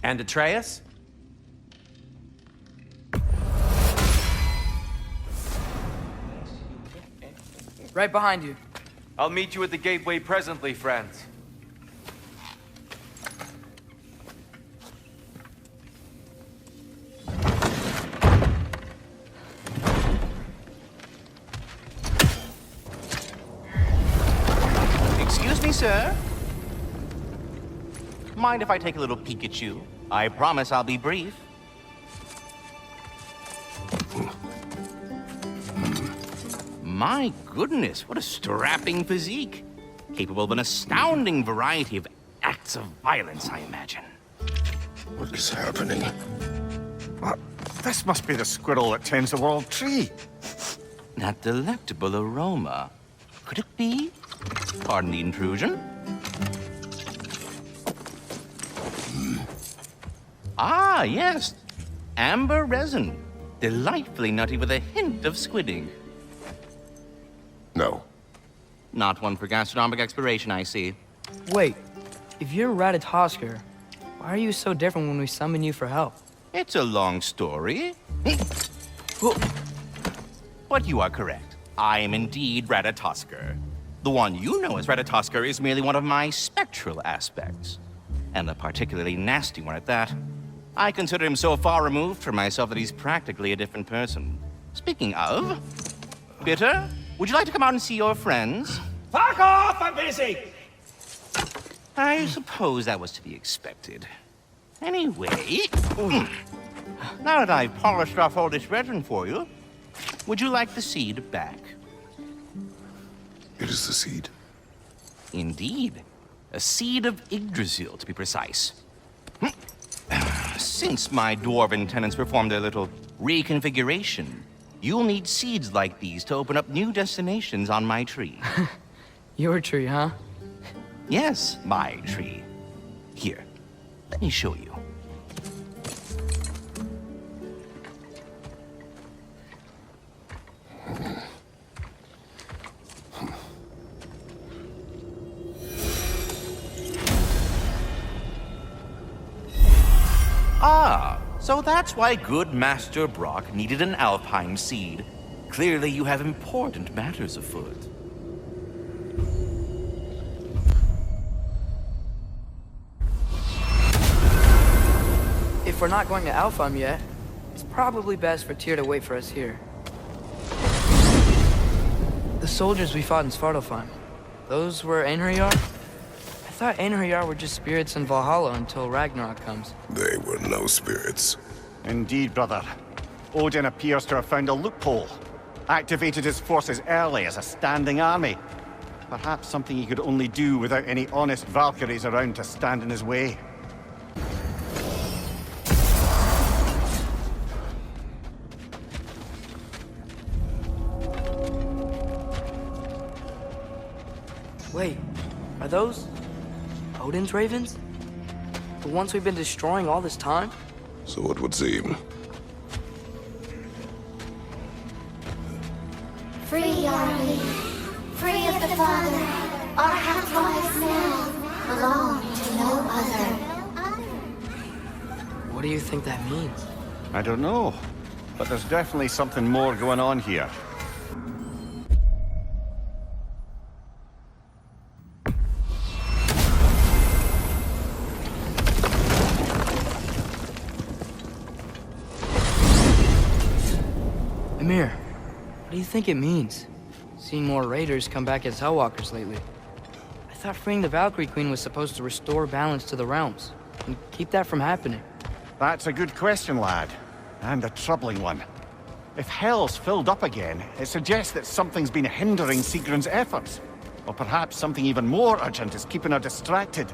And Atreus? Right behind you. I'll meet you at the gateway presently, friends. Excuse me, sir? Mind if I take a little peek at you? I promise I'll be brief. My goodness, what a strapping physique. Capable of an astounding variety of acts of violence, I imagine. What is happening? This must be the squirrel that tends the world tree. That delectable aroma. Could it be? Pardon the intrusion. Ah, yes. Amber resin. Delightfully nutty with a hint of squidding. No. Not one for gastronomic exploration, I see. Wait, if you're Ratatoskr, why are you so different when we summon you for help? It's a long story. But you are correct. I am indeed Ratatoskr. The one you know as Ratatoskr is merely one of my spectral aspects. And a particularly nasty one at that. I consider him so far removed from myself that he's practically a different person. Speaking of... Bitter, would you like to come out and see your friends? Fuck off! I'm busy! I suppose that was to be expected. Anyway... Now that I've polished off all this resin for you, would you like the seed back? It is the seed. Indeed. A seed of Yggdrasil, to be precise. Since my dwarven tenants performed their little reconfiguration, you'll need seeds like these to open up new destinations on my tree. Your tree, huh? Yes, my tree. Here, let me show you. Ah, so that's why good Master Brock needed an Alfheim seed. Clearly you have important matters afoot. If we're not going to Alfheim yet, it's probably best for Tyr to wait for us here. The soldiers we fought in Svartalfheim, those were Einherjar? I thought Einherjar were just spirits in Valhalla until Ragnarok comes. They were no spirits. Indeed, brother. Odin appears to have found a loophole. Activated his forces early as a standing army. Perhaps something he could only do without any honest Valkyries around to stand in his way. Wait, are those Odin's ravens? The ones we've been destroying all this time? So it would seem. Free are we, free of the Father. Our half-lives now belong to no other. What do you think that means? I don't know, but there's definitely something more going on here. Ymir, what do you think it means? Seeing more raiders come back as Hellwalkers lately. I thought freeing the Valkyrie Queen was supposed to restore balance to the realms, and keep that from happening. That's a good question, lad. And a troubling one. If Hell's filled up again, it suggests that something's been hindering Sigrun's efforts. Or perhaps something even more urgent is keeping her distracted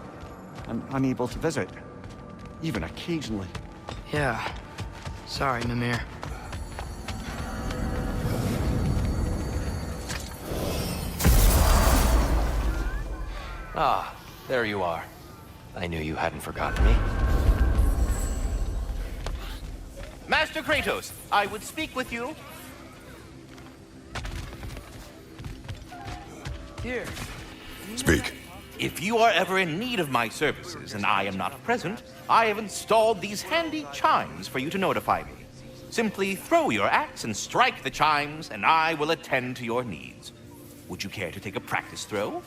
and unable to visit. Even occasionally. Yeah. Sorry, Mimir. Ah, there you are. I knew you hadn't forgotten me. Master Kratos, I would speak with you. Here. Speak. If you are ever in need of my services and I am not present, I have installed these handy chimes for you to notify me. Simply throw your axe and strike the chimes, and I will attend to your needs. Would you care to take a practice throw?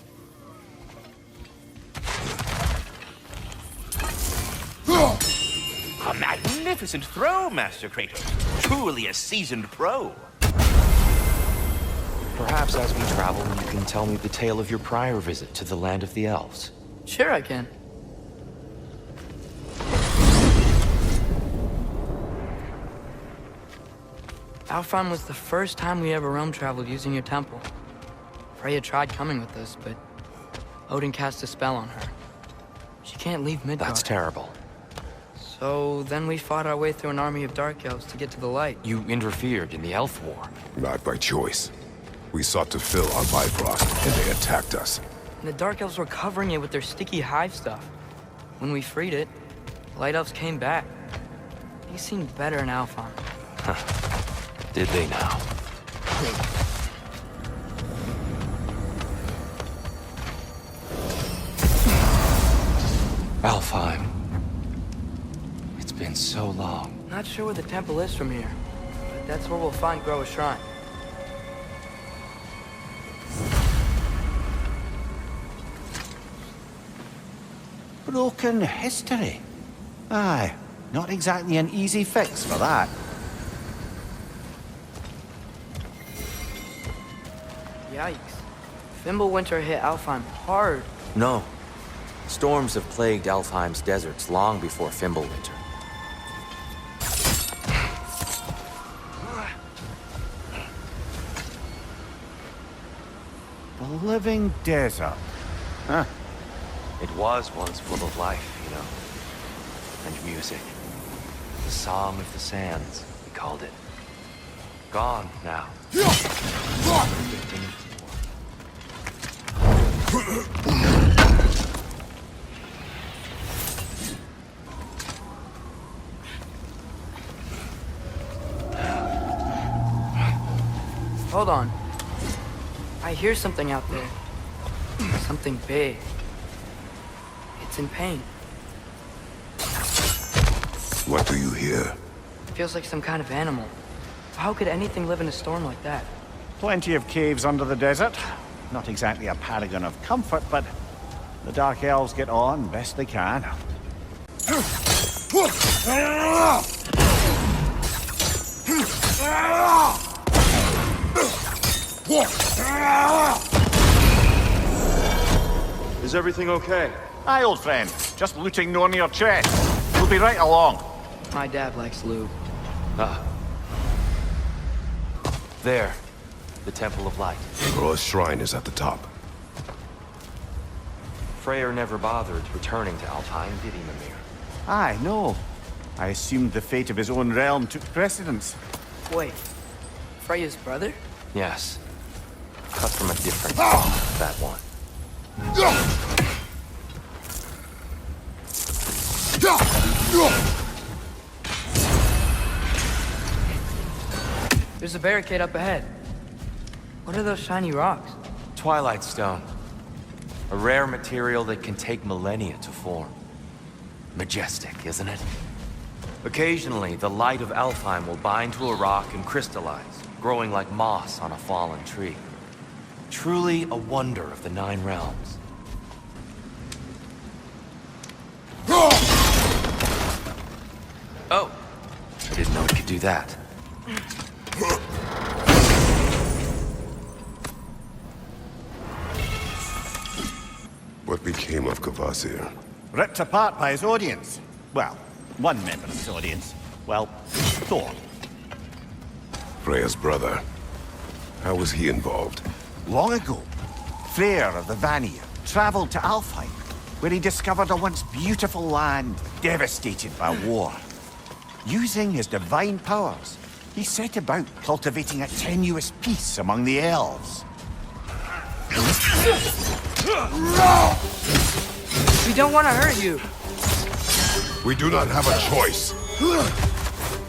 A magnificent throw, Master Kratos. Truly a seasoned pro. Perhaps as we travel, you can tell me the tale of your prior visit to the land of the elves. Sure I can. Alfheim was the first time we ever realm traveled using your temple. Freya tried coming with us, but Odin cast a spell on her. She can't leave Midgard. That's terrible. So then we fought our way through an army of dark elves to get to the light. You interfered in the elf war. Not by choice. We sought to fill our Bifrost, and they attacked us. And the dark elves were covering it with their sticky hive stuff. When we freed it, the light elves came back. They seemed better in Alfheim. Did they now? Alfheim. It's been so long. Not sure where the temple is from here, but that's where we'll find Groa's shrine. Broken history. Aye, not exactly an easy fix for that. Yikes. Fimbulwinter hit Alfheim hard. No. Storms have plagued Alfheim's deserts long before Fimbulwinter. The living desert. Huh. It was once full of life, you know. And music. The Song of the Sands, we called it. Gone now. Hold on. I hear something out there. Something big. It's in pain. What do you hear? Feels like some kind of animal. How could anything live in a storm like that? Plenty of caves under the desert. Not exactly a paragon of comfort, but the Dark Elves get on best they can. Is everything okay? Aye, old friend. Just looting no near chest. We'll be right along. My dad likes lube. Ah. There. The Temple of Light. Groa's shrine is at the top. Freyr never bothered returning to Alfheim, did he, Mimir? Aye, no. I assumed the fate of his own realm took precedence. Wait. Freya's brother? Yes. Cut from a different cloth, that one. There's a barricade up ahead. What are those shiny rocks? Twilight Stone. A rare material that can take millennia to form. Majestic, isn't it? Occasionally, the light of Alfheim will bind to a rock and crystallize, growing like moss on a fallen tree. Truly a wonder of the Nine Realms. Oh! I didn't know it could do that. What became of Kvasir? Ripped apart by his audience. Well, one member of his audience. Well, Thor. Freya's brother. How was he involved? Long ago, Freyr of the Vanir traveled to Alfheim, where he discovered a once beautiful land devastated by war. Using his divine powers, he set about cultivating a tenuous peace among the elves. We don't want to hurt you. We do not have a choice.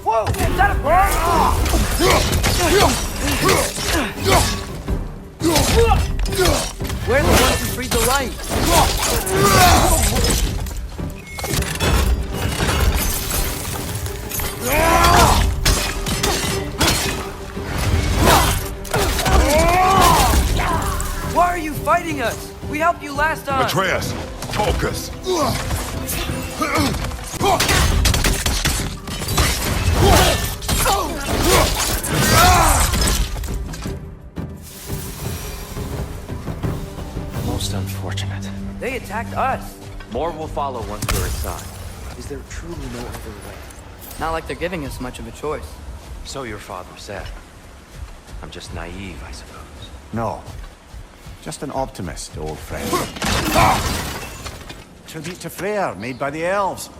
Whoa! Is that a bird? We're the ones who freed the light! Why are you fighting us? We helped you last time! Atreus, focus! Most unfortunate. They attacked us! More will follow once we're inside. Is there truly no other way? Not like they're giving us much of a choice. So your father said. I'm just naive, I suppose. No. Just an optimist, old friend. Tribute to Freyr, made by the elves.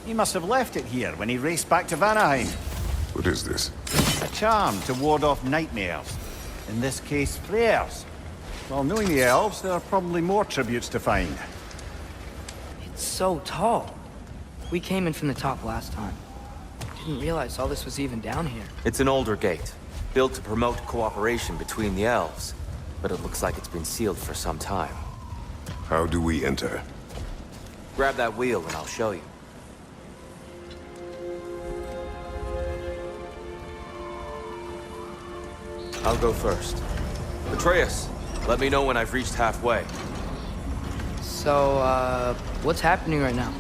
He must have left it here when he raced back to Vanaheim. What is this? A charm to ward off nightmares. In this case, Freyr's. Well, knowing the elves, there are probably more tributes to find. It's so tall. We came in from the top last time. Didn't realize all this was even down here. It's an older gate, built to promote cooperation between the elves. But it looks like it's been sealed for some time. How do we enter? Grab that wheel and I'll show you. I'll go first. Atreus, let me know when I've reached halfway. So, what's happening right now?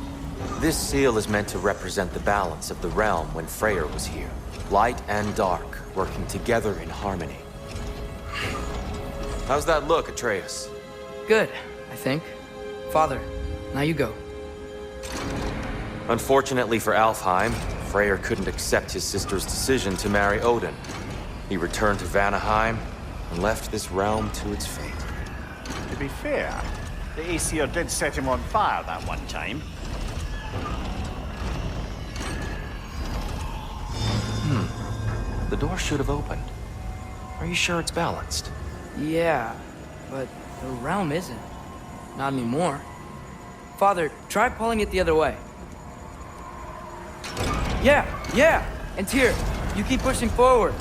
This seal is meant to represent the balance of the realm when Freyr was here. Light and dark, working together in harmony. How's that look, Atreus? Good, I think. Father, now you go. Unfortunately for Alfheim, Freyr couldn't accept his sister's decision to marry Odin. He returned to Vanaheim and left this realm to its fate. To be fair, the Aesir did set him on fire that one time. The door should have opened. Are you sure it's balanced? Yeah, but the realm isn't. Not anymore. Father, try pulling it the other way. Yeah! And Tyr, you keep pushing forward.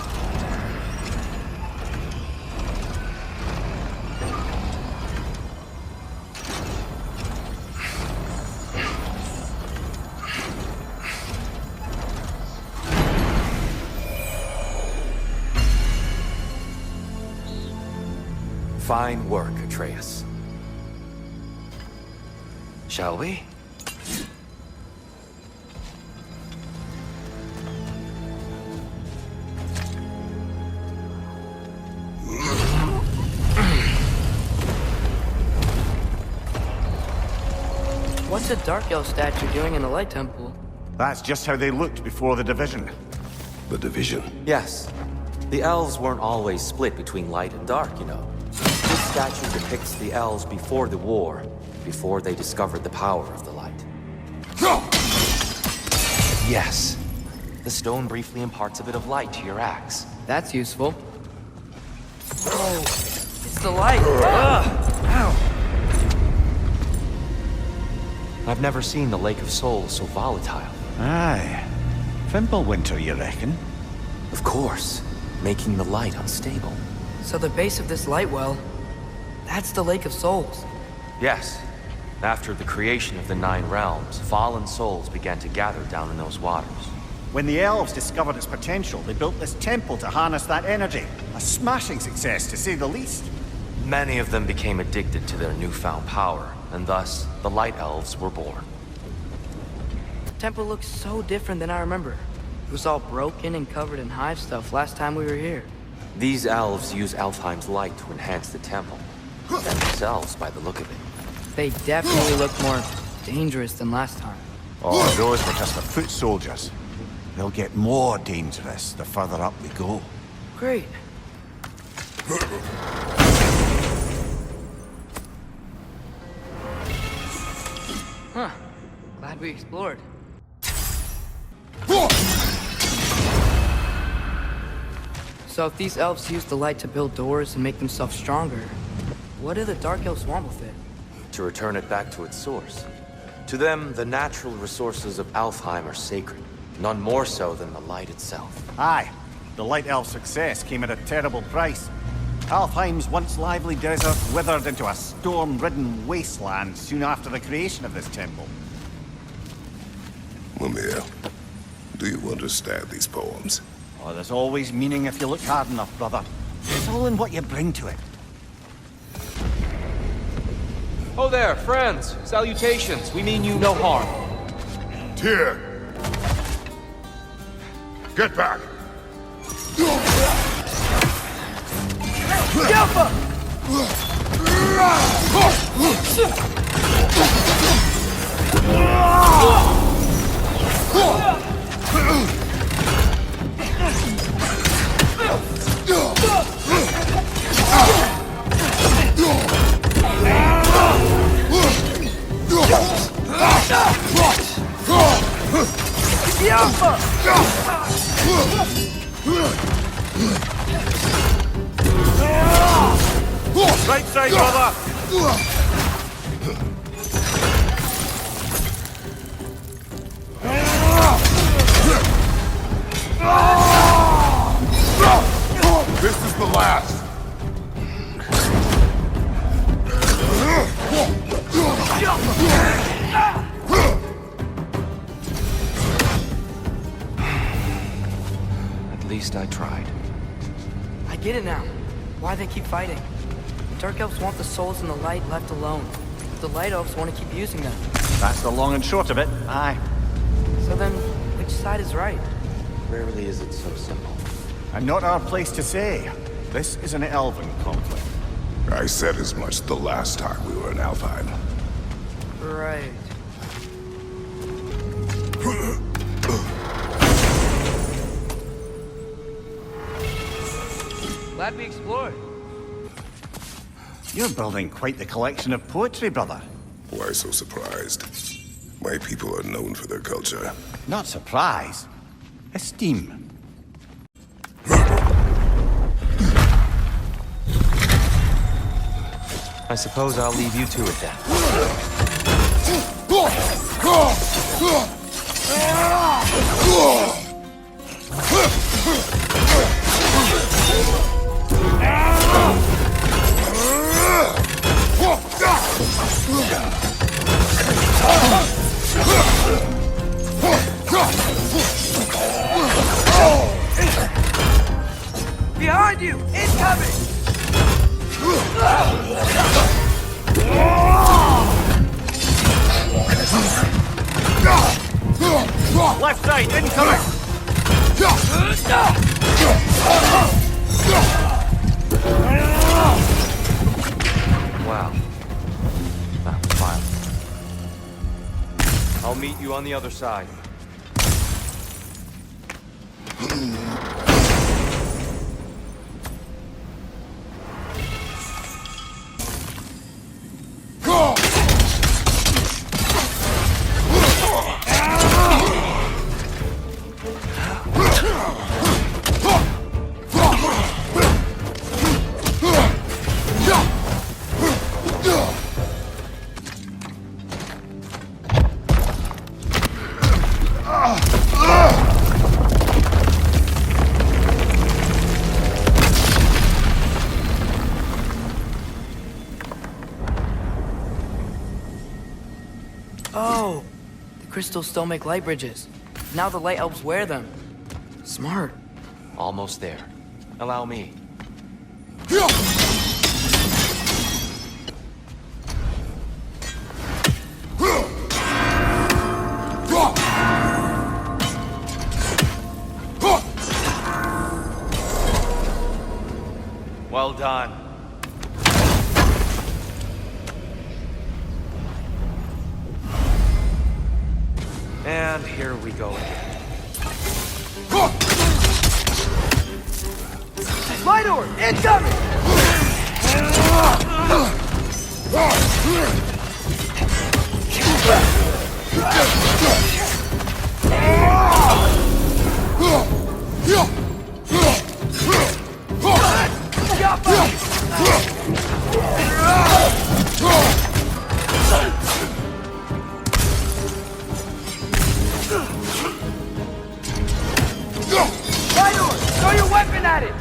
Fine work, Atreus. Shall we? What's a Dark Elf statue doing in the Light Temple? That's just how they looked before the division. The division. Yes. The elves weren't always split between light and dark, you know. This statue depicts the elves before the war, before they discovered the power of the light. Yes. The stone briefly imparts a bit of light to your axe. That's useful. Whoa! It's the light! Ugh! Ow! I've never seen the Lake of Souls so volatile. Aye. Fimbulwinter, you reckon? Of course, making the light unstable. So the base of this light well, that's the Lake of Souls. Yes. After the creation of the Nine Realms, fallen souls began to gather down in those waters. When the elves discovered its potential, they built this temple to harness that energy. A smashing success, to say the least. Many of them became addicted to their newfound power, and thus, the Light Elves were born. The temple looks so different than I remember. It was all broken and covered in hive stuff last time we were here. These elves use Alfheim's light to enhance the temple. And themselves, by the look of it. They definitely look more dangerous than last time. Oh, those were just the foot soldiers. They'll get more dangerous the further up we go. Great. Huh. Glad we explored. So if these elves use the light to build doors and make themselves stronger, what do the Dark Elves want with it? To return it back to its source. To them, the natural resources of Alfheim are sacred. None more so than the light itself. Aye. The Light Elf success came at a terrible price. Alfheim's once lively desert withered into a storm-ridden wasteland soon after the creation of this temple. Mimir, do you understand these poems? Oh, there's always meaning if you look hard enough, brother. It's all in what you bring to it. Oh there, friends. Salutations. We mean you no harm. Tyr! Get back! Right side, brother! This is the last! At least I tried. I get it now. Why they keep fighting. The Dark Elves want the souls in the light left alone. The Light Elves want to keep using them. That's the long and short of it, aye. So then, which side is right? Rarely is it so simple. And not our place to say. This is an elven conflict. I said as much the last time we were in Alfheim. Right. Glad we explored. You're building quite the collection of poetry, brother. Why so surprised? My people are known for their culture. Not surprise. Esteem. I suppose I'll leave you to it then. Behind you! Incoming! Left side, incoming! Wow. That was violent. I'll meet you on the other side. Oh! The crystals still make light bridges. Now the Light Elves wear them. Smart. Almost there. Allow me. Well done. And here we go again. Light Orb! Incoming! Light Orb! Throw your weapon at it!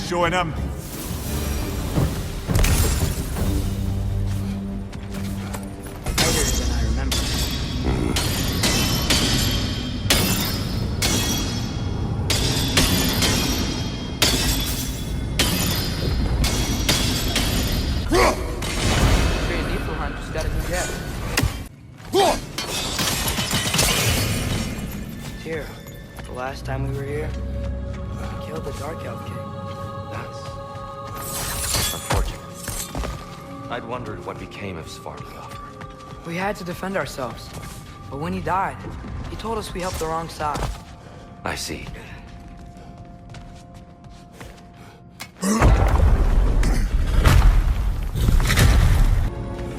showing him. Tighter than I remember. Niflheim just got a new jet. Here, the last time we were here, we killed the Dark Elf King. That's unfortunate. I'd wondered what became of Svartalfheim. We had to defend ourselves. But when he died, he told us we helped the wrong side. I see.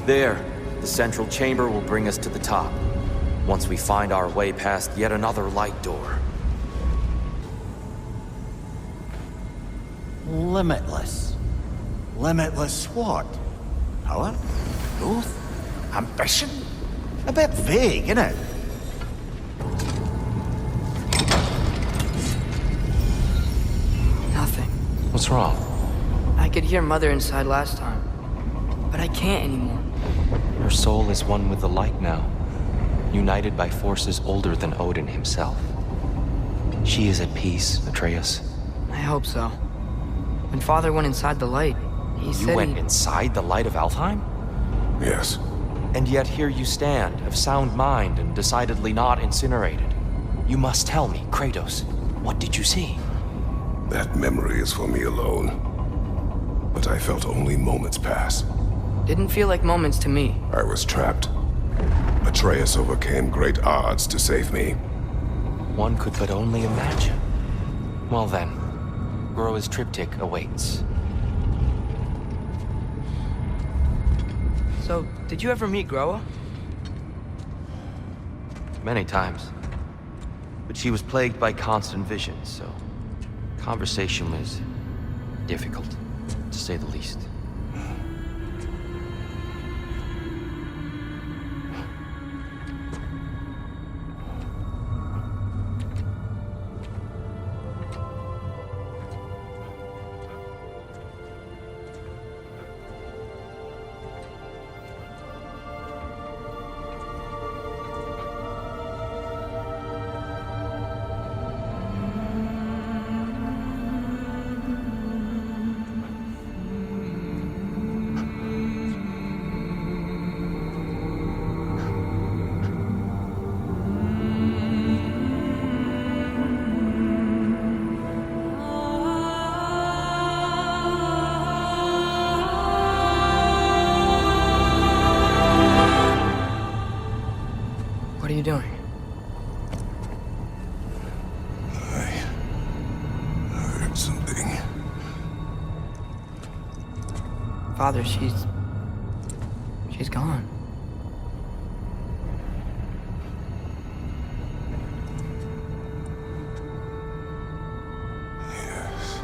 There, the central chamber will bring us to the top. Once we find our way past yet another light door. Limitless. Limitless what? Power? Growth? Ambition? A bit vague, innit? Nothing. What's wrong? I could hear Mother inside last time. But I can't anymore. Her soul is one with the light now, united by forces older than Odin himself. She is at peace, Atreus. I hope so. When Father went inside the light, he said You went he... inside the light of Alfheim? Yes. And yet here you stand, of sound mind and decidedly not incinerated. You must tell me, Kratos, what did you see? That memory is for me alone. But I felt only moments pass. Didn't feel like moments to me. I was trapped. Atreus overcame great odds to save me. One could but only imagine. Well then, Groa's triptych awaits. So, did you ever meet Groa? Many times. But she was plagued by constant visions, so conversation was difficult, to say the least. What are you doing? I heard something. Father, she's gone. Yes.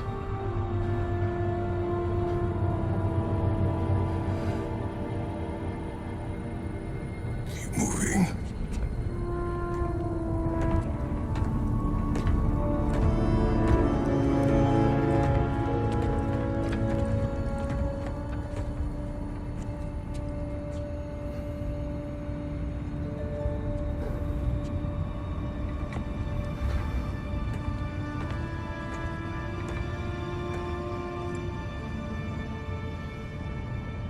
Keep moving.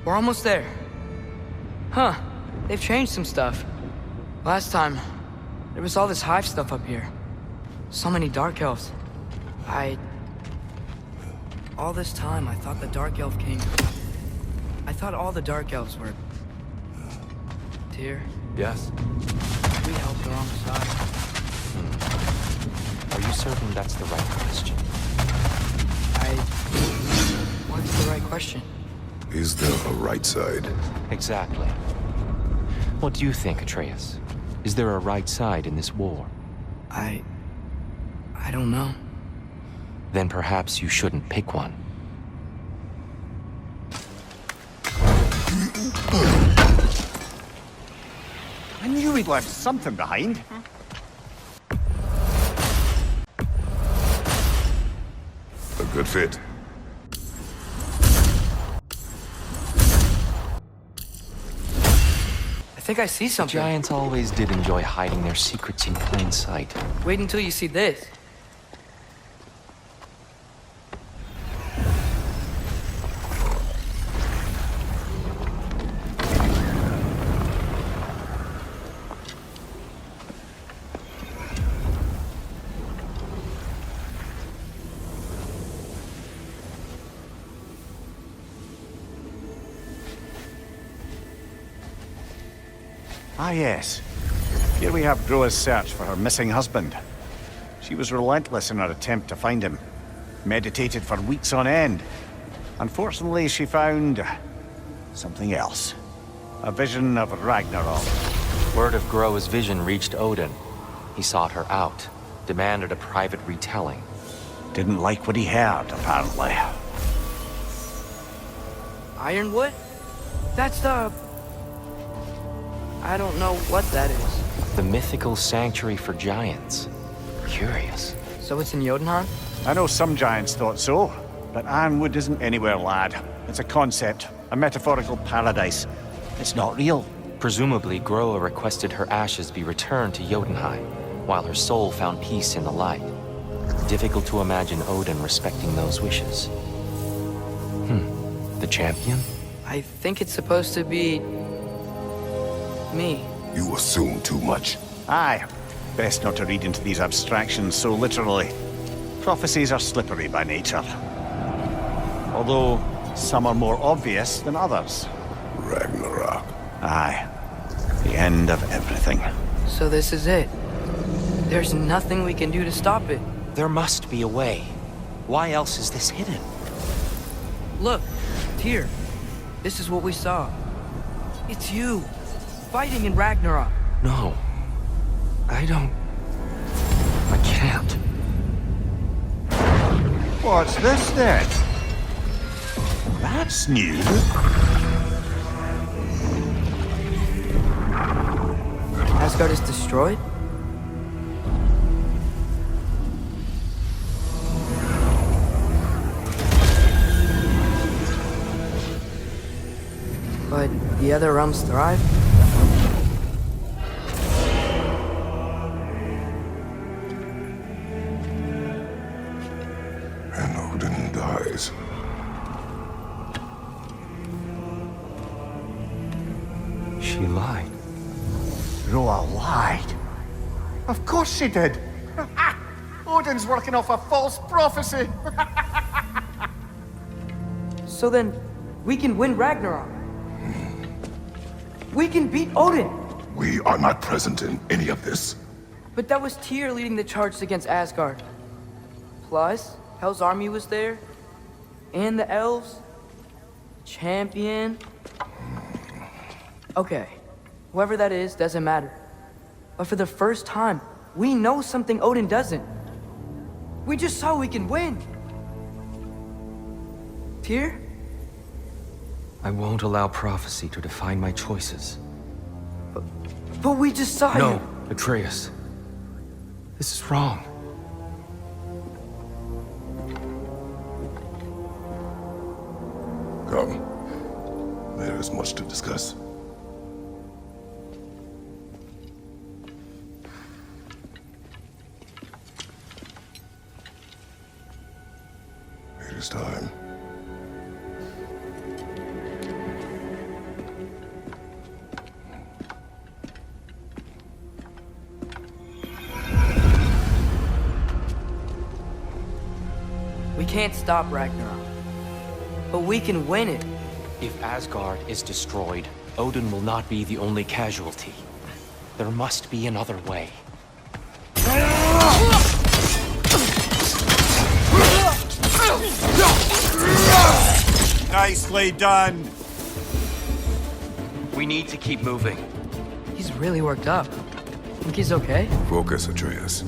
We're almost there. Huh. They've changed some stuff. Last time, there was all this hive stuff up here. So many Dark Elves. All this time, I thought the Dark Elf King... I thought all the Dark Elves were... Tyr. Yes? We helped the wrong side. Are you certain that's the right question? What's the right question? Is there a right side? Exactly. What do you think, Atreus? Is there a right side in this war? I don't know. Then perhaps you shouldn't pick one. I knew he'd left something behind. A good fit. think I see something. Giants always did enjoy hiding their secrets in plain sight. Wait until you see this. Ah, yes. Here we have Groa's search for her missing husband. She was relentless in her attempt to find him. Meditated for weeks on end. Unfortunately, she found something else. A vision of Ragnarok. Word of Groa's vision reached Odin. He sought her out, demanded a private retelling. Didn't like what he heard, apparently. Ironwood? That's the... I don't know what that is. The mythical sanctuary for giants. Curious. So it's in Jotunheim? I know some giants thought so, but Ironwood isn't anywhere, lad. It's a concept, a metaphorical paradise. It's not real. Presumably, Groa requested her ashes be returned to Jotunheim, while her soul found peace in the light. Difficult to imagine Odin respecting those wishes. The champion? I think it's supposed to be... me. You assume too much. Aye. Best not to read into these abstractions so literally. Prophecies are slippery by nature. Although, some are more obvious than others. Ragnarok. Aye. The end of everything. So this is it. There's nothing we can do to stop it. There must be a way. Why else is this hidden? Look, Tyr. This is what we saw. It's you, fighting in Ragnarok. No. I can't. What's this then? That's new. Asgard is destroyed? But the other realms thrive? And Odin dies. She lied. Groa lied. Of course she did. Odin's working off a false prophecy. So then, we can win Ragnarok. We can beat Odin. We are not present in any of this. But that was Tyr leading the charge against Asgard. Plus, Hel's army was there. And the elves. Champion. Okay. Whoever that is, doesn't matter. But for the first time, we know something Odin doesn't. We just saw we can win. Tyr? I won't allow prophecy to define my choices. But we just saw No, you. Atreus. This is wrong. Come. There is much to discuss. It is time. We can't stop Ragnarok. But we can win it. If Asgard is destroyed, Odin will not be the only casualty. There must be another way. Nicely done. We need to keep moving. He's really worked up. Think he's okay? Focus, Atreus.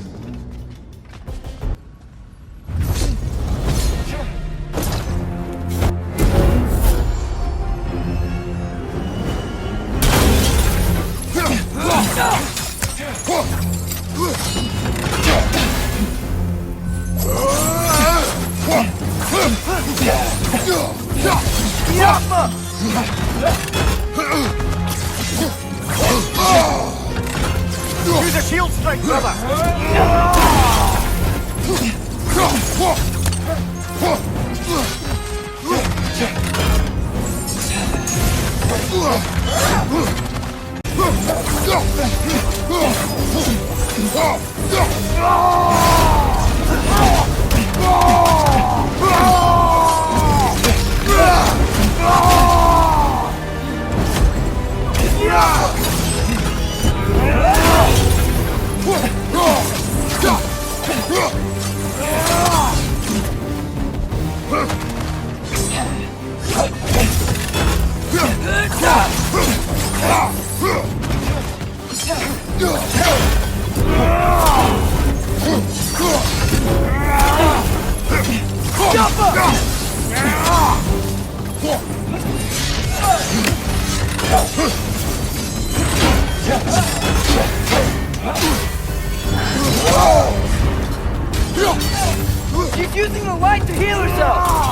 She's using the light to heal herself!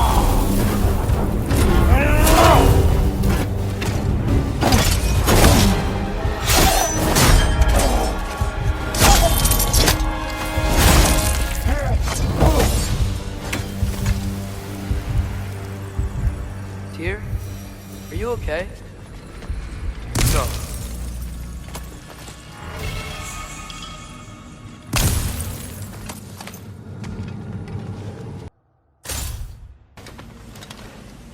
Tyr? Are you okay? No.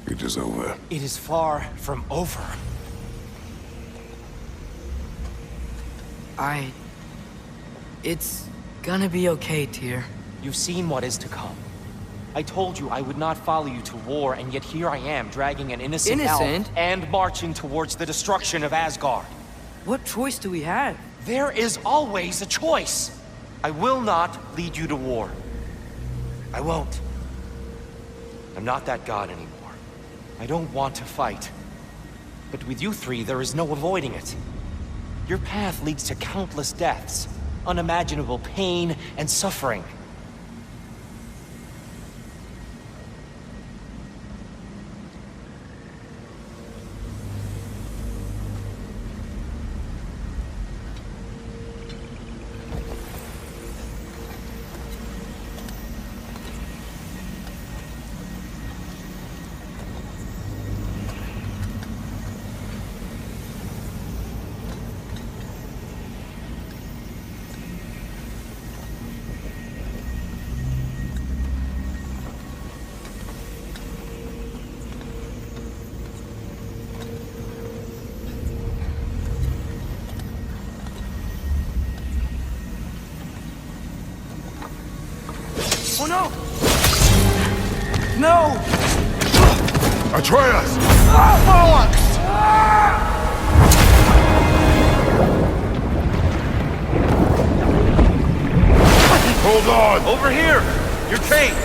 It is over. It is far from over. It's gonna be okay, Tyr. You've seen what is to come. I told you I would not follow you to war, and yet here I am, dragging an innocent elf and marching towards the destruction of Asgard. What choice do we have? There is always a choice. I will not lead you to war. I won't. I'm not that god anymore. I don't want to fight. But with you three, there is no avoiding it. Your path leads to countless deaths, unimaginable pain and suffering. Oh no! No! Atreus! Hold on! Over here! Your cape!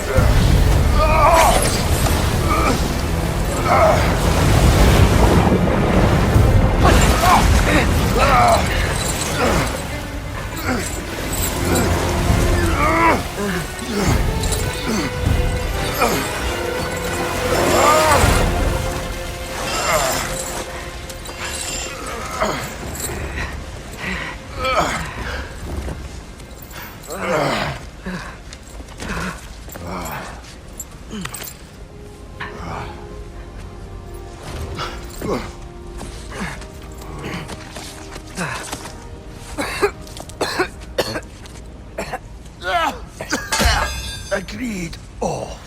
Agreed. Oh.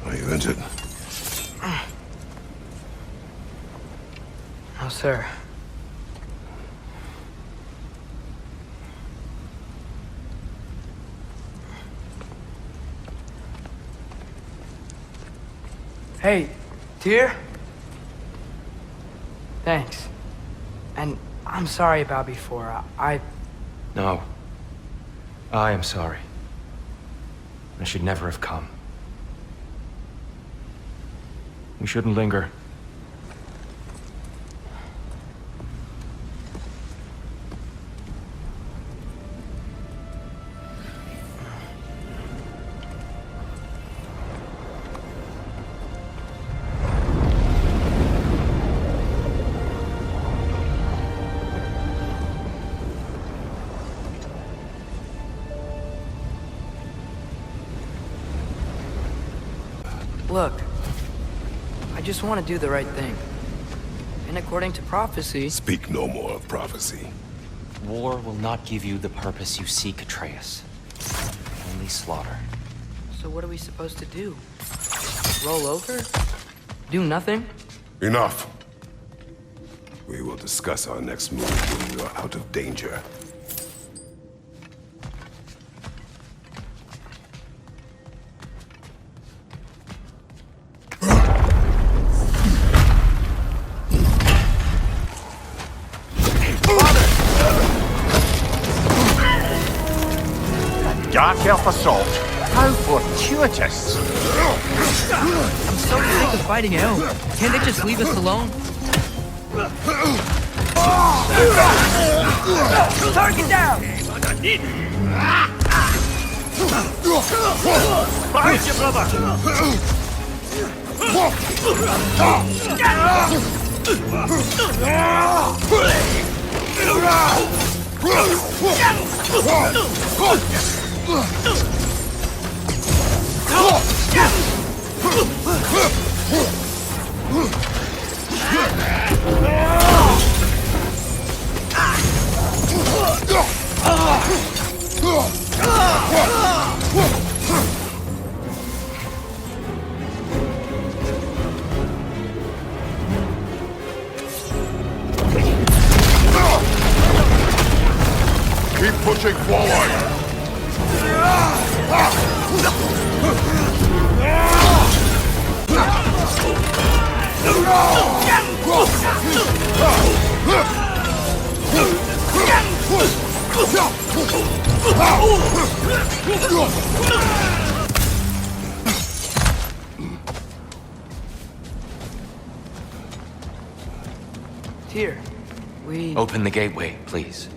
Are you injured? No, sir. Hey, Tyr? Thanks. And I'm sorry about before. No. I am sorry. I should never have come. We shouldn't linger. Look, I just want to do the right thing. And according to prophecy... Speak no more of prophecy. War will not give you the purpose you seek, Atreus. Only slaughter. So what are we supposed to do? Roll over? Do nothing? Enough. We will discuss our next move when we are out of danger. Dark elf assault? How fortuitous! I'm so sick of fighting elves. Can't they just leave us alone? Target down! Behind you, brother! Keep pushing forward! Here, we... Open the gateway, please.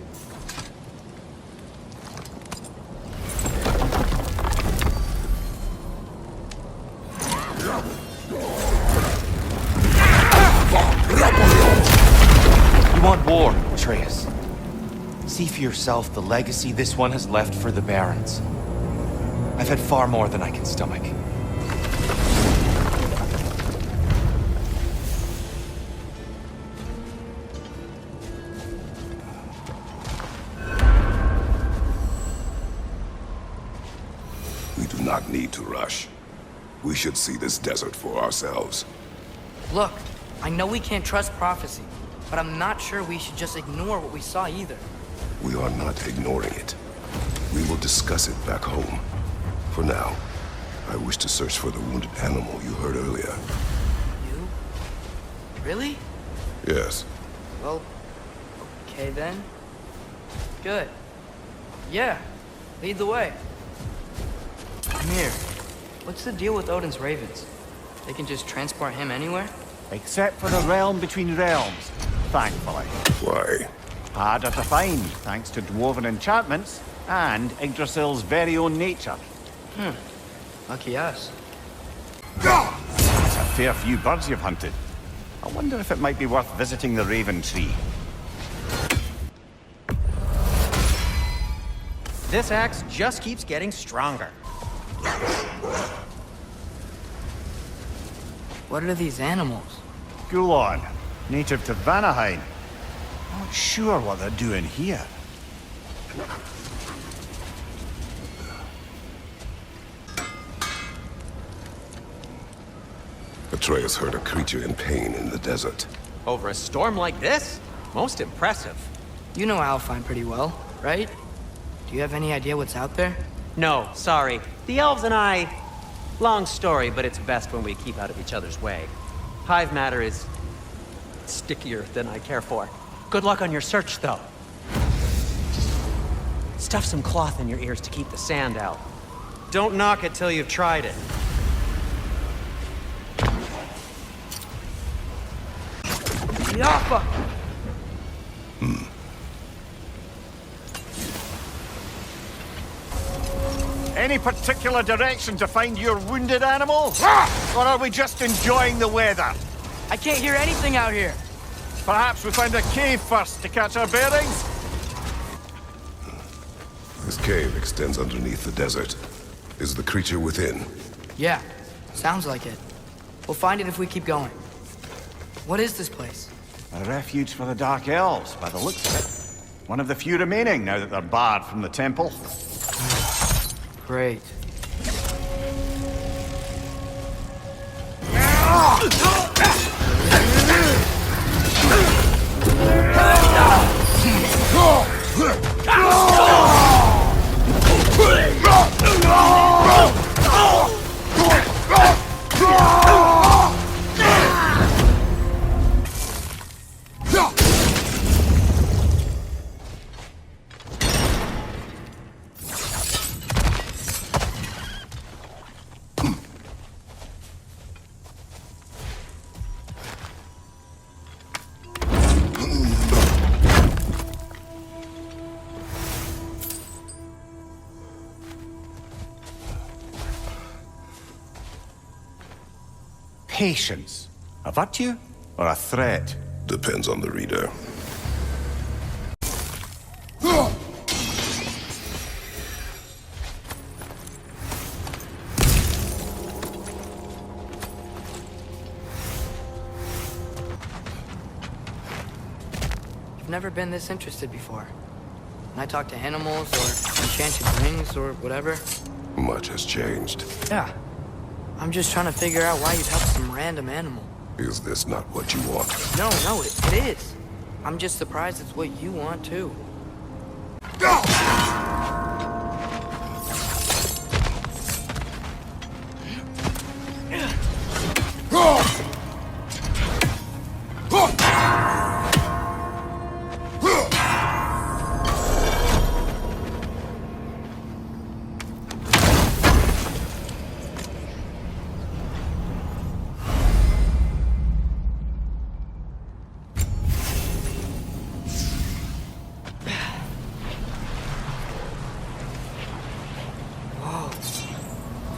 You want war, Atreus. See for yourself the legacy this one has left for the Barons. I've had far more than I can stomach. We do not need to rush. We should see this desert for ourselves. Look, I know we can't trust prophecy, but I'm not sure we should just ignore what we saw either. We are not ignoring it. We will discuss it back home. For now, I wish to search for the wounded animal you heard earlier. You? Really? Yes. Well, okay then. Good. Yeah, lead the way. Mimir, what's the deal with Odin's ravens? They can just transport him anywhere? Except for the realm between realms, thankfully. Why? Harder to find, thanks to dwarven enchantments and Yggdrasil's very own nature. Lucky us. That's a fair few birds you've hunted. I wonder if it might be worth visiting the Raven Tree. This axe just keeps getting stronger. What are these animals? Gulon, native to Vanaheim. Not sure what they're doing here. Atreus heard a creature in pain in the desert. Over a storm like this? Most impressive. You know Alfheim pretty well, right? Do you have any idea what's out there? No, sorry. The elves and I... Long story, but it's best when we keep out of each other's way. Hive matter is... stickier than I care for. Good luck on your search, though. Stuff some cloth in your ears to keep the sand out. Don't knock it till you've tried it. Yaffa! Any particular direction to find your wounded animal? Or are we just enjoying the weather? I can't hear anything out here. Perhaps we find a cave first to catch our bearings? This cave extends underneath the desert. Is the creature within? Yeah, sounds like it. We'll find it if we keep going. What is this place? A refuge for the Dark Elves, by the looks of it. One of the few remaining now that they're barred from the temple. Great. Patience. A virtue or a threat? Depends on the reader. I've never been this interested before. When I talk to animals or enchanted rings or whatever. Much has changed. Yeah. I'm just trying to figure out why you'd help some random animal. Is this not what you want? No, it is. I'm just surprised it's what you want, too.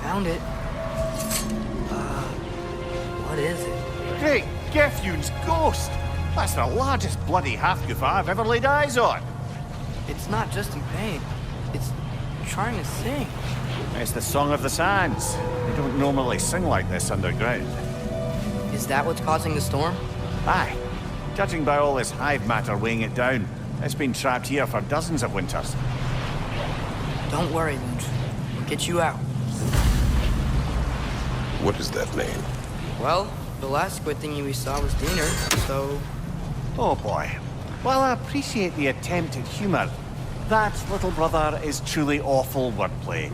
Found it. What is it? Great Gefyun's ghost! That's the largest bloody half-goof I've ever laid eyes on. It's not just in pain. It's trying to sing. It's the Song of the Sands. They don't normally sing like this underground. Is that what's causing the storm? Aye. Judging by all this hive matter weighing it down, it's been trapped here for dozens of winters. Don't worry, Lynch. We'll get you out. What is that name? Well, the last squid thingy we saw was Diener, so... Oh boy. While I appreciate the attempt at humor, that, little brother, is truly awful wordplay.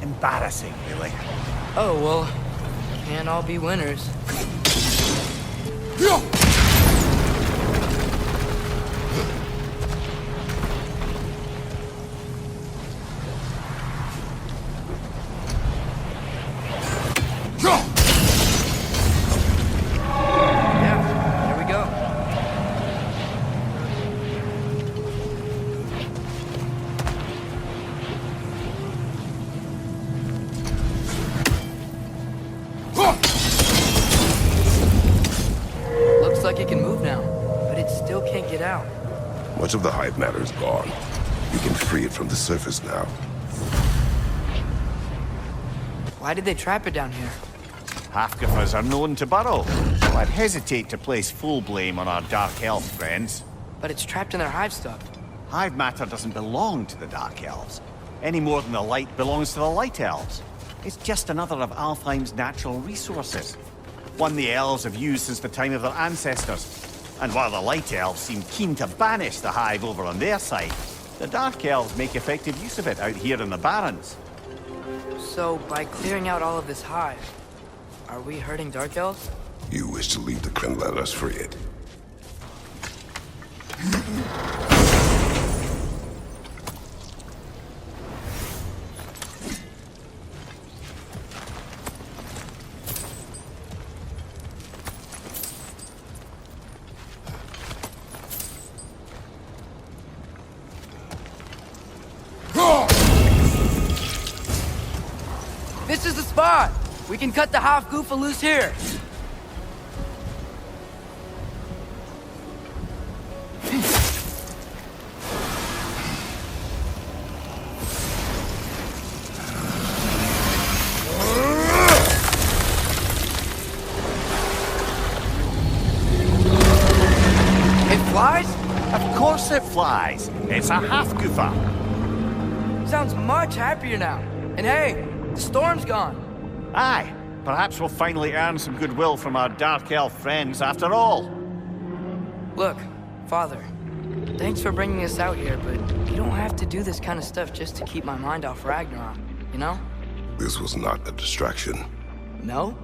Embarrassing, really. Oh, well, can't all be winners. Yeah, there we go. Looks like it can move now, but it still can't get out. Much of the hive matter is gone. You can free it from the surface now. Why did they trap it down here? Half-goofers are known to burrow, so I'd hesitate to place full blame on our Dark Elf friends. But it's trapped in their hive stuff. Hive matter doesn't belong to the Dark Elves, any more than the light belongs to the Light Elves. It's just another of Alfheim's natural resources. One the elves have used since the time of their ancestors. And while the Light Elves seem keen to banish the hive over on their side, the Dark Elves make effective use of it out here in the Barrens. So, by clearing out all of this hive, are we hurting Dark Elves? You wish to leave the Kryn, let us free it. This is the spot! We can cut the half-goofa loose here! course it flies. It's a half-goofer. Sounds much happier now. And hey, the storm's gone. Aye, perhaps we'll finally earn some goodwill from our Dark Elf friends after all. Look, Father, thanks for bringing us out here, but you don't have to do this kind of stuff just to keep my mind off Ragnarok, you know? This was not a distraction. No?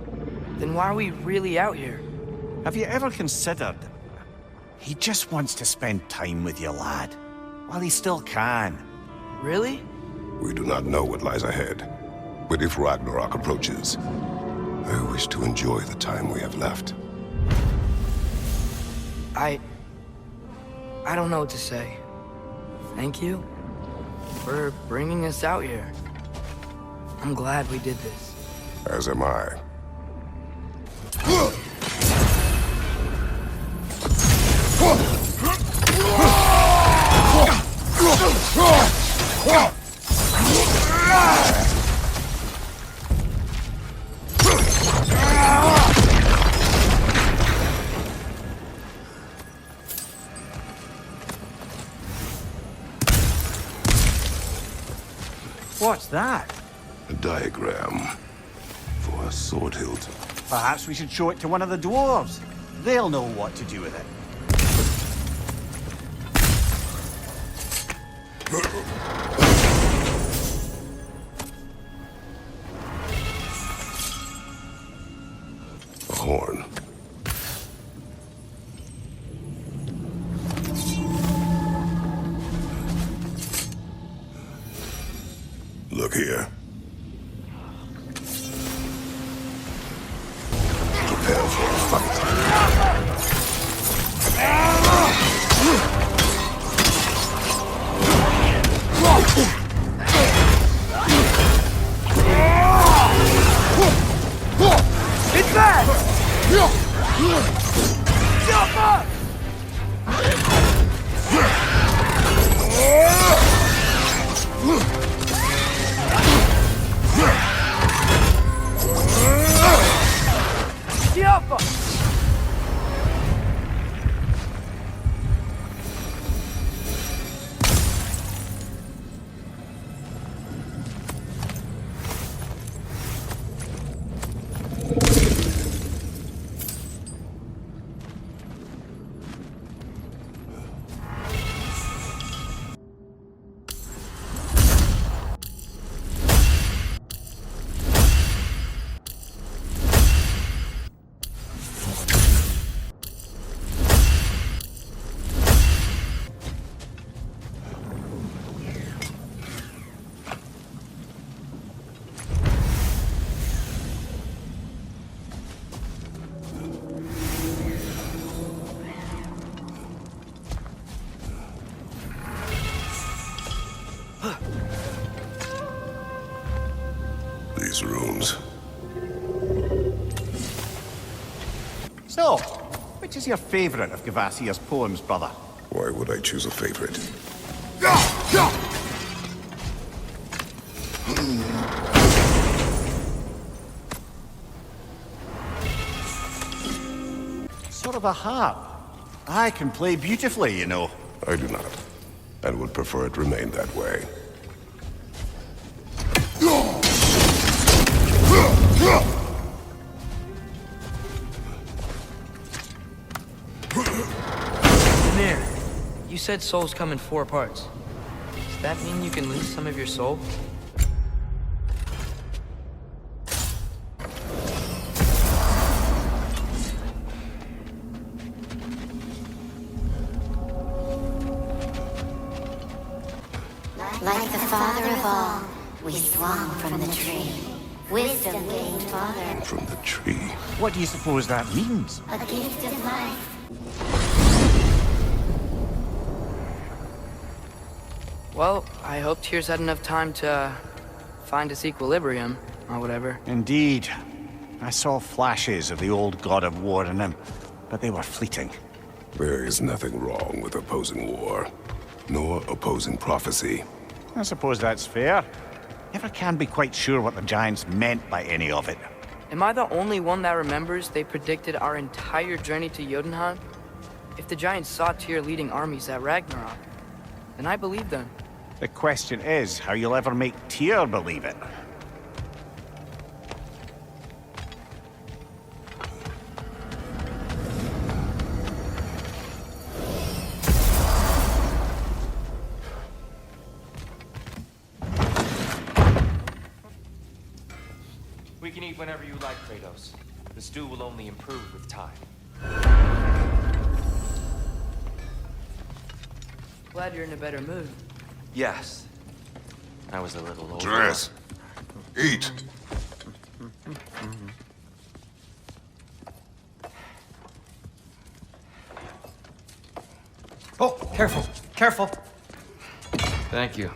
Then why are we really out here? Have you ever considered... He just wants to spend time with you, lad. While he still can. Really? We do not know what lies ahead. But if Ragnarok approaches, I wish to enjoy the time we have left. I don't know what to say. Thank you for bringing us out here. I'm glad we did this. As am I. What's that? A diagram for a sword hilt. Perhaps we should show it to one of the dwarves. They'll know what to do with it. A horn. Look here. Prepare for a fight. It's back! Jump up! Jump up! These runes. So, which is your favorite of Gavasir's poems, brother? Why would I choose a favorite? Sort of a harp. I can play beautifully, you know. I do not, and would prefer it remain that way. Amir, you said souls come in 4 parts. Does that mean you can lose some of your soul? Like the father of all, we swung from the tree. Wisdom gained father, From the tree. What do you suppose that means? a gift of life. Well, I hope Tyr's had enough time to find its equilibrium, or whatever. Indeed. I saw flashes of the old god of war in him, but they were fleeting. There is nothing wrong with opposing war, nor opposing prophecy. I suppose that's fair. Never can be quite sure what the Giants meant by any of it. Am I the only one that remembers they predicted our entire journey to Jotunheim? If the giants saw Tyr leading armies at Ragnarok, then I believe them. The question is how you'll ever make Tyr believe it. We can eat whenever you like, Kratos. The stew will only improve with time. Glad you're in a better mood. Yes. I was a little over. Dress. Eat. Oh, careful, careful. Thank you.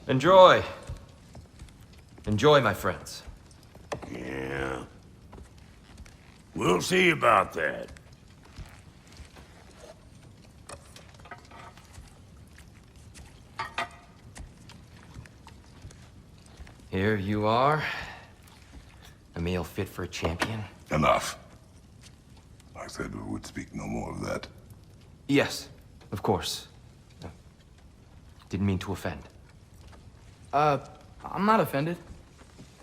Enjoy. Enjoy, my friends. Yeah. We'll see about that. Here you are. A meal fit for a champion. Enough. I said we would speak no more of that. Yes, of course. Didn't mean to offend. I'm not offended.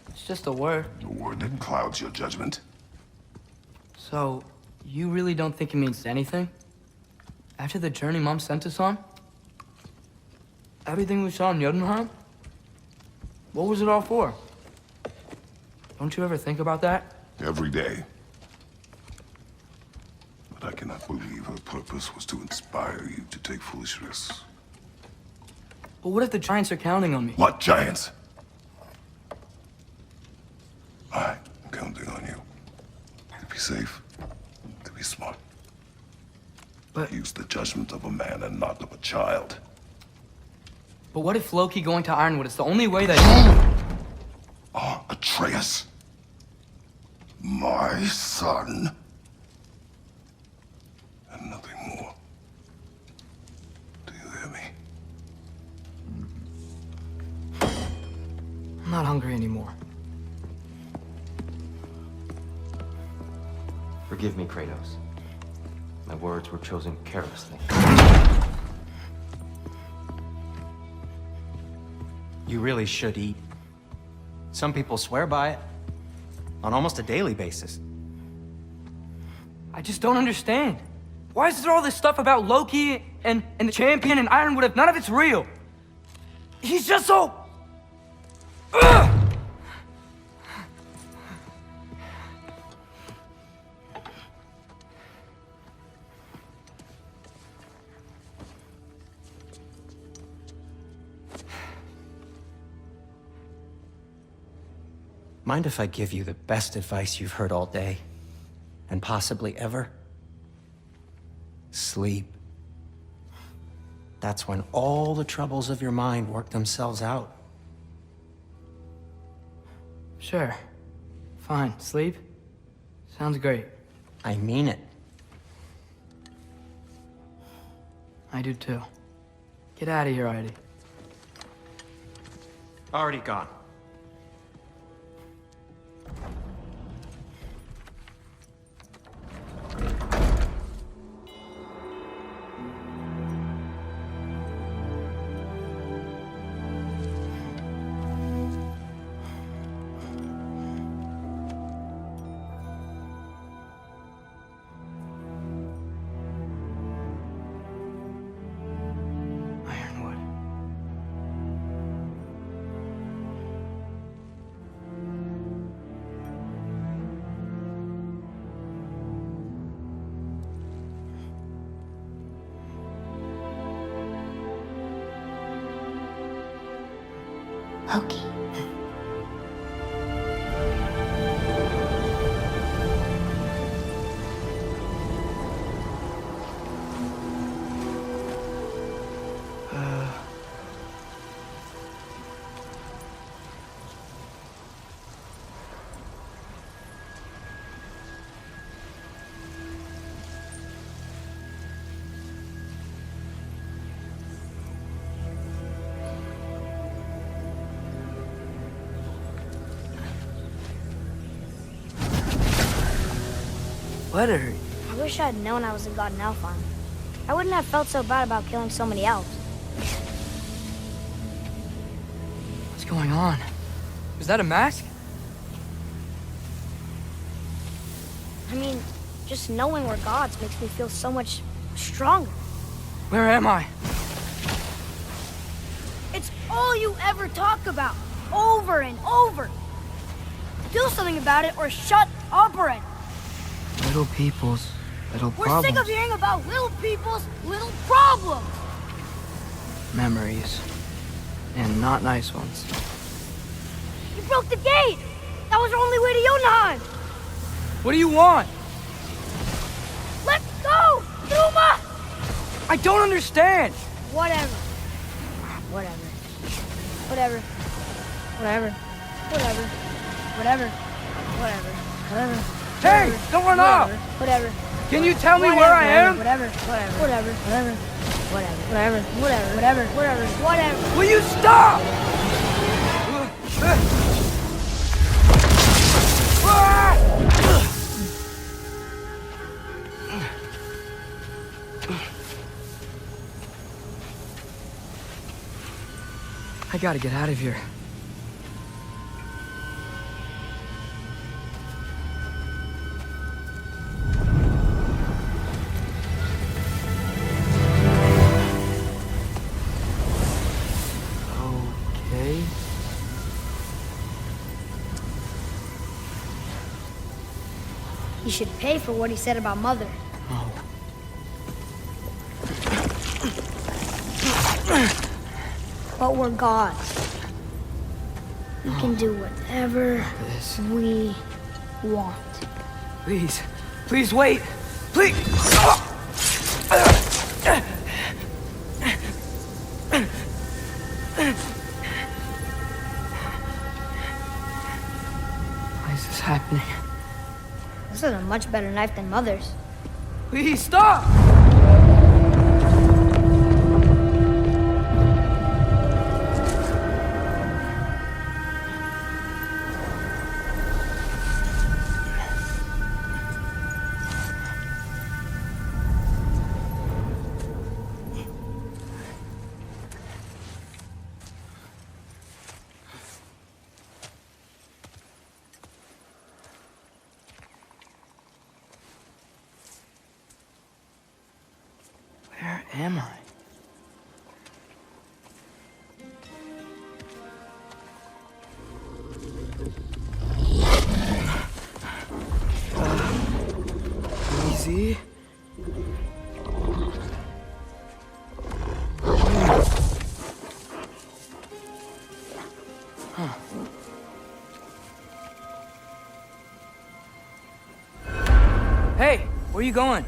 It's just a word. The word that clouds your judgment. So, you really don't think it means anything? After the journey Mom sent us on? Everything we saw in Jotunheim? What was it all for? Don't you ever think about that? Every day. But I cannot believe her purpose was to inspire you to take foolish risks. But what if the giants are counting on me? What giants? I'm counting on you. To be safe. To be smart. But- Use the judgment of a man and not of a child. But what if Loki going to Ironwood is the only way that Atreus. My son. And nothing more. Do you hear me? I'm not hungry anymore. Forgive me, Kratos. My words were chosen carelessly. You really should eat. Some people swear by it. On almost a daily basis. I just don't understand. Why is there all this stuff about Loki and the champion and Ironwood if none of it's real? He's just so... Ugh! Mind if I give you the best advice you've heard all day? And possibly ever? Sleep. That's when all the troubles of your mind work themselves out. Sure. Fine. Sleep? Sounds great. I mean it. I do too. Get out of here, Heidi. Already gone. Ironwood. Loki. Let it hurt. I wish I had known I was a god in Alfheim. I wouldn't have felt so bad about killing so many elves. What's going on? Was that a mask? I mean, just knowing we're gods makes me feel so much stronger. Where am I? It's all you ever talk about, over and over. Do something about it or shut up already. Little people's little We're problems. sick of hearing about little people's little problems. Memories. And not nice ones. You broke the gate. That was our only way to Jotunheim. What do you want? Let's go, Duma! I don't understand. Whatever. Whatever. Whatever. Whatever. Whatever. Whatever. Whatever. Whatever. Hey, don't run off. Whatever. Can you tell me where I am? Whatever. Whatever. Whatever. Whatever. Whatever. Whatever. Whatever. Whatever. Whatever. Will you stop? I gotta get out of here. Okay. He should pay for what he said about Mother. Oh. But we're gods. We can do whatever This. we want. Please. Please wait. Please. Why is this happening? This is a much better knife than Mother's. Please stop! Where am I? Easy. Huh. Hey, where you going?